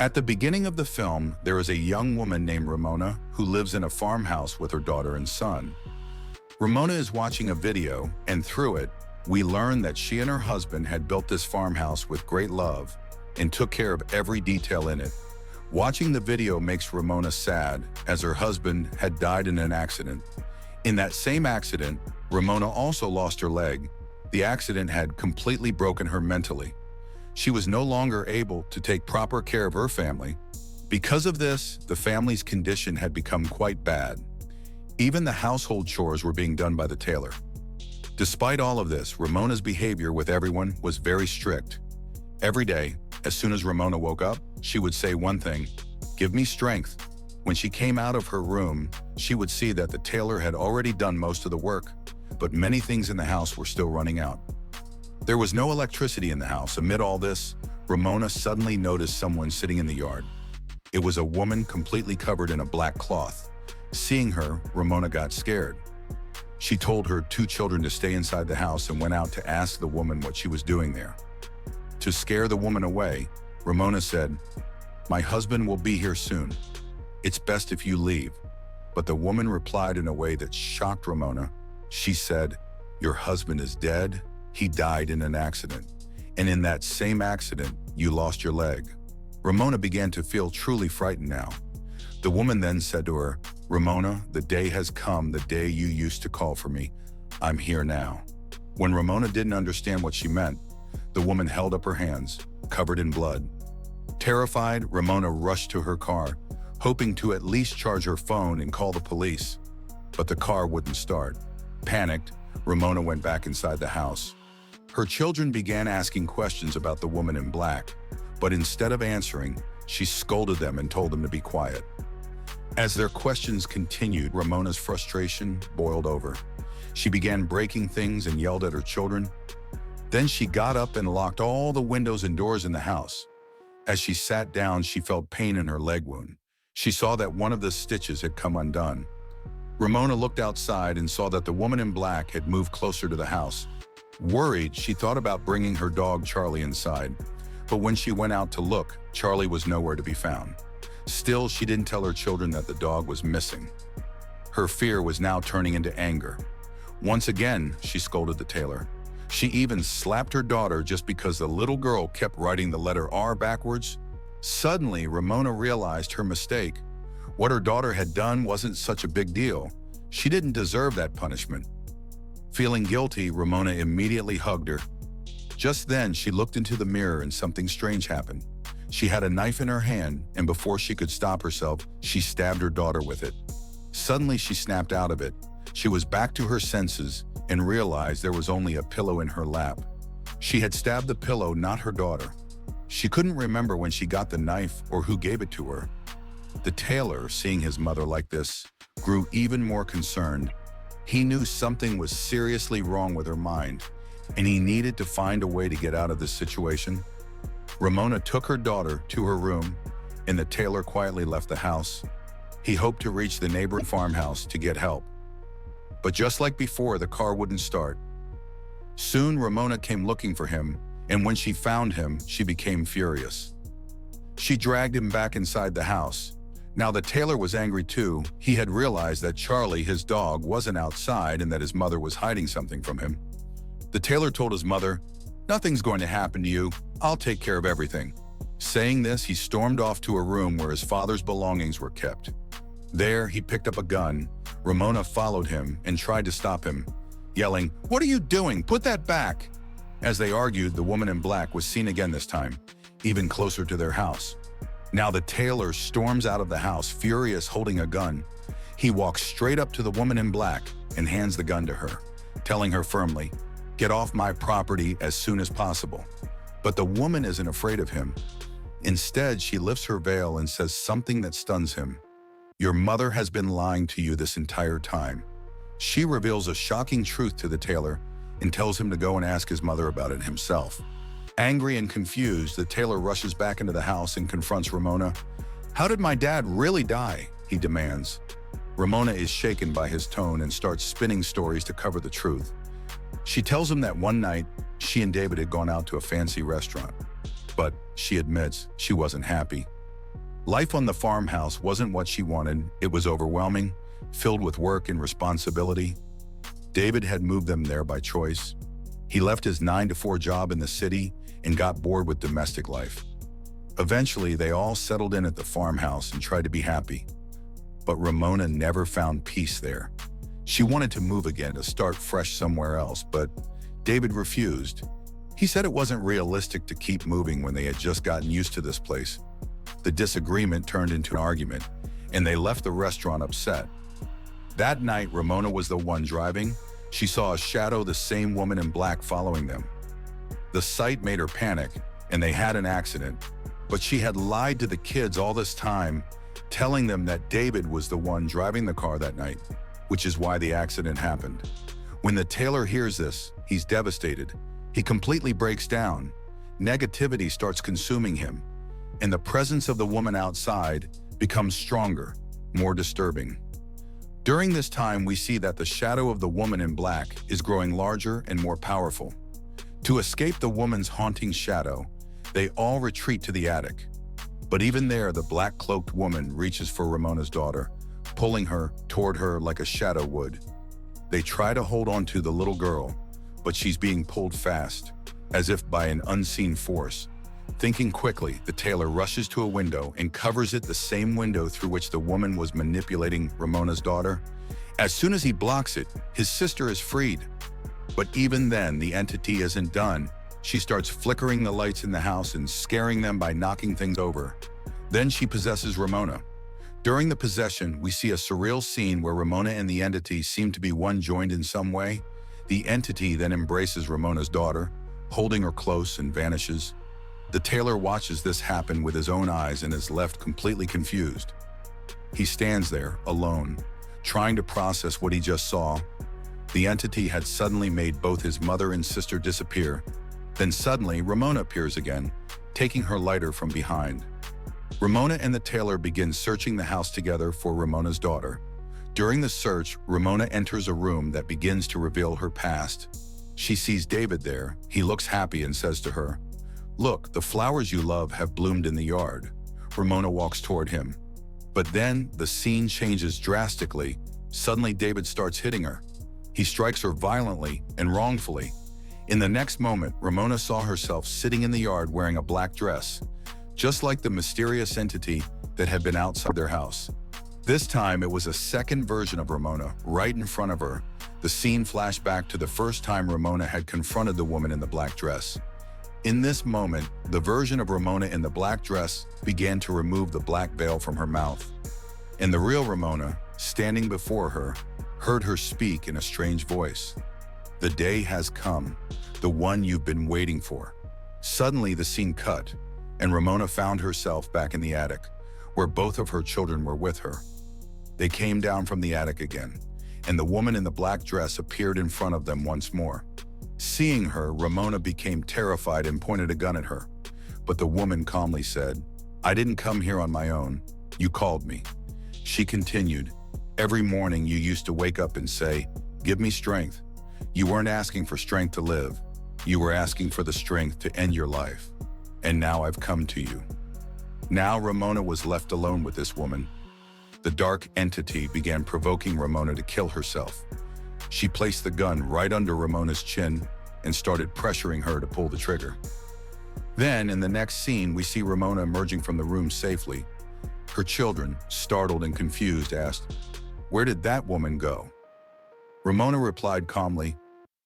At the beginning of the film, there is a young woman named Ramona who lives in a farmhouse with her daughter and son. Ramona is watching a video, and through it, we learn that she and her husband had built this farmhouse with great love and took care of every detail in it. Watching the video makes Ramona sad, as her husband had died in an accident. In that same accident, Ramona also lost her leg. The accident had completely broken her mentally. She was no longer able to take proper care of her family. Because of this, the family's condition had become quite bad. Even the household chores were being done by the tailor. Despite all of this, Ramona's behavior with everyone was very strict. Every day, as soon as Ramona woke up, she would say one thing: "Give me strength." When she came out of her room, she would see that the tailor had already done most of the work, but many things in the house were still running out. There was no electricity in the house. Amid all this, Ramona suddenly noticed someone sitting in the yard. It was a woman completely covered in a black cloth. Seeing her, Ramona got scared. She told her 2 children to stay inside the house and went out to ask the woman what she was doing there. To scare the woman away, Ramona said, "My husband will be here soon. It's best if you leave." But the woman replied in a way that shocked Ramona. She said, "Your husband is dead. He died in an accident. And in that same accident, you lost your leg." Ramona began to feel truly frightened now. The woman then said to her, "Ramona, the day has come, the day you used to call for me. I'm here now." When Ramona didn't understand what she meant, the woman held up her hands, covered in blood. Terrified, Ramona rushed to her car, hoping to at least charge her phone and call the police. But the car wouldn't start. Panicked, Ramona went back inside the house. Her children began asking questions about the woman in black, but instead of answering, she scolded them and told them to be quiet. As their questions continued, Ramona's frustration boiled over. She began breaking things and yelled at her children. Then she got up and locked all the windows and doors in the house. As she sat down, she felt pain in her leg wound. She saw that one of the stitches had come undone. Ramona looked outside and saw that the woman in black had moved closer to the house. Worried, she thought about bringing her dog Charlie inside, but when she went out to look, Charlie was nowhere to be found. Still, she didn't tell her children that the dog was missing. Her fear was now turning into anger. Once again, she scolded the tailor. She even slapped her daughter just because the little girl kept writing the letter R backwards. Suddenly, Ramona realized her mistake. What her daughter had done wasn't such a big deal. She didn't deserve that punishment. Feeling guilty, Ramona immediately hugged her. Just then, she looked into the mirror and something strange happened. She had a knife in her hand, and before she could stop herself, she stabbed her daughter with it. Suddenly, she snapped out of it. She was back to her senses and realized there was only a pillow in her lap. She had stabbed the pillow, not her daughter. She couldn't remember when she got the knife or who gave it to her. The tailor, seeing his mother like this, grew even more concerned. He knew something was seriously wrong with her mind, and he needed to find a way to get out of this situation. Ramona took her daughter to her room, and the tailor quietly left the house. He hoped to reach the neighboring farmhouse to get help. But just like before, the car wouldn't start. Soon, Ramona came looking for him, and when she found him, she became furious. She dragged him back inside the house. Now the tailor was angry too. He had realized that Charlie, his dog, wasn't outside and that his mother was hiding something from him. The tailor told his mother, "Nothing's going to happen to you. I'll take care of everything." Saying this, he stormed off to a room where his father's belongings were kept. There, he picked up a gun. Ramona followed him and tried to stop him, yelling, "What are you doing? Put that back!" As they argued, the woman in black was seen again this time, even closer to their house. Now the tailor storms out of the house, furious, holding a gun. He walks straight up to the woman in black and hands the gun to her, telling her firmly, "Get off my property as soon as possible." But the woman isn't afraid of him. Instead, she lifts her veil and says something that stuns him. "Your mother has been lying to you this entire time." She reveals a shocking truth to the tailor and tells him to go and ask his mother about it himself. Angry and confused, the tailor rushes back into the house and confronts Ramona. "How did my dad really die?" he demands. Ramona is shaken by his tone and starts spinning stories to cover the truth. She tells him that one night, she and David had gone out to a fancy restaurant. But she admits she wasn't happy. Life on the farmhouse wasn't what she wanted. It was overwhelming, filled with work and responsibility. David had moved them there by choice. He left his 9-to-4 job in the city and got bored with domestic life. Eventually, they all settled in at the farmhouse and tried to be happy. But Ramona never found peace there. She wanted to move again, to start fresh somewhere else, but David refused. He said it wasn't realistic to keep moving when they had just gotten used to this place. The disagreement turned into an argument, and they left the restaurant upset. That night, Ramona was the one driving. She saw a shadow, the same woman in black, following them. The sight made her panic, and they had an accident. But she had lied to the kids all this time, telling them that David was the one driving the car that night, which is why the accident happened. When the tailor hears this, he's devastated. He completely breaks down. Negativity starts consuming him, and the presence of the woman outside becomes stronger, more disturbing. During this time, we see that the shadow of the woman in black is growing larger and more powerful. To escape the woman's haunting shadow, they all retreat to the attic. But even there, the black-cloaked woman reaches for Ramona's daughter, pulling her toward her like a shadow would. They try to hold on to the little girl, but she's being pulled fast, as if by an unseen force. Thinking quickly, the tailor rushes to a window and covers it, the same window through which the woman was manipulating Ramona's daughter. As soon as he blocks it, his sister is freed. But even then, the entity isn't done. She starts flickering the lights in the house and scaring them by knocking things over. Then she possesses Ramona. During the possession, we see a surreal scene where Ramona and the entity seem to be one, joined in some way. The entity then embraces Ramona's daughter, holding her close, and vanishes. The tailor watches this happen with his own eyes and is left completely confused. He stands there, alone, trying to process what he just saw. The entity had suddenly made both his mother and sister disappear. Then suddenly, Ramona appears again, taking her lighter from behind. Ramona and the tailor begin searching the house together for Ramona's daughter. During the search, Ramona enters a room that begins to reveal her past. She sees David there. He looks happy and says to her, "Look, the flowers you love have bloomed in the yard." Ramona walks toward him. But then the scene changes drastically. Suddenly, David starts hitting her. He strikes her violently and wrongfully. In the next moment, Ramona saw herself sitting in the yard wearing a black dress, just like the mysterious entity that had been outside their house. This time, it was a second version of Ramona, right in front of her. The scene flashed back to the first time Ramona had confronted the woman in the black dress. In this moment, the version of Ramona in the black dress began to remove the black veil from her mouth. And the real Ramona, standing before her, heard her speak in a strange voice. "The day has come, the one you've been waiting for." Suddenly, the scene cut, and Ramona found herself back in the attic, where both of her children were with her. They came down from the attic again, and the woman in the black dress appeared in front of them once more. Seeing her, Ramona became terrified and pointed a gun at her. But the woman calmly said, "I didn't come here on my own. You called me." She continued, "Every morning you used to wake up and say, 'Give me strength.' You weren't asking for strength to live. You were asking for the strength to end your life. And now I've come to you." Now Ramona was left alone with this woman. The dark entity began provoking Ramona to kill herself. She placed the gun right under Ramona's chin and started pressuring her to pull the trigger. Then, in the next scene, we see Ramona emerging from the room safely. Her children, startled and confused, asked, "Where did that woman go?" Ramona replied calmly,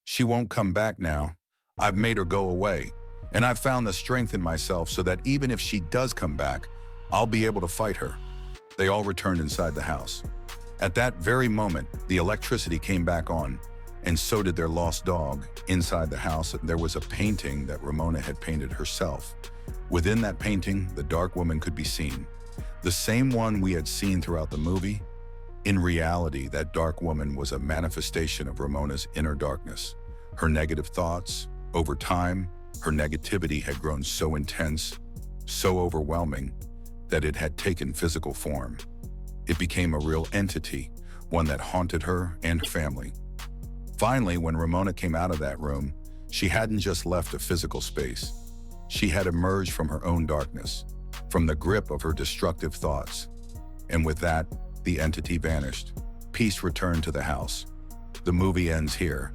"She won't come back now. I've made her go away, and I've found the strength in myself so that even if she does come back, I'll be able to fight her." They all returned inside the house. At that very moment, the electricity came back on, and so did their lost dog. Inside the house, there was a painting that Ramona had painted herself. Within that painting, the dark woman could be seen, the same one we had seen throughout the movie. In reality, that dark woman was a manifestation of Ramona's inner darkness. Her negative thoughts. Over time, her negativity had grown so intense, so overwhelming, that it had taken physical form. It became a real entity, one that haunted her and her family. Finally, when Ramona came out of that room, she hadn't just left a physical space. She had emerged from her own darkness. from the grip of her destructive thoughts. And with that, the entity vanished. Peace returned to the house. The movie ends here,